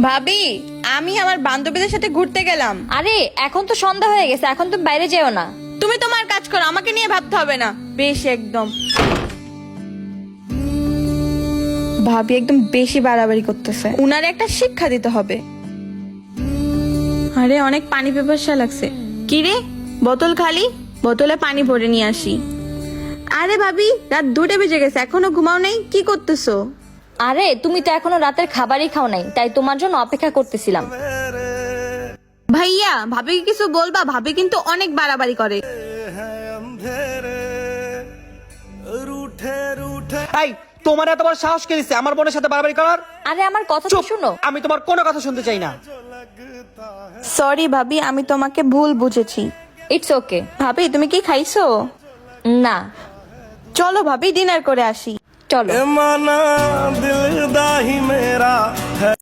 ভাবি, আমি আমার বান্ধবীদের সাথে ঘুরতে গেলাম। আরে এখন তো সন্ধ্যা হয়ে গেছে, এখন তুমি বাইরে যেও না। তুমি তোমার কাজ করো, আমাকে নিয়ে ভাবতে হবে না। বেশ একদম ভাবি একদম বেশি বাড়াবাড়ি করতেছে, উনার একটা শিক্ষা দিতে হবে। আরে অনেক পানি পিপাসা লাগছে। কি রে, বোতল খালি, বোতলে পানি ভরে নিয়ে আসি। আরে ভাবি, রাত 2টা বেজে গেছে, এখনো ঘুমাও নাই? কি করতেছো? আরে তুমি তো এখনো রাতের খাবারই খাও নাই, তাই তোমার জন্য অপেক্ষা করতেছিলাম। ভাইয়া, ভাবিকে কিছু বলবা, ভাবি কিন্তু অনেক বাড়াবাড়ি করে। এই, তোমার এত বড় সাহস কে দিছে আমার বোনের সাথে বাড়াবাড়ি করার? আরে আমার কথা তো চুপ! শুনো। আমি তোমার কোনো কথা শুনতে চাই না। সরি ভাবি, আমি তোমাকে ভুল বুঝেছি। It's okay. ভাবি, তুমি কি খাইছো? না, চলো ভাবি, ডিনার করে আসি। চলো। माना दिल दा ही मेरा है।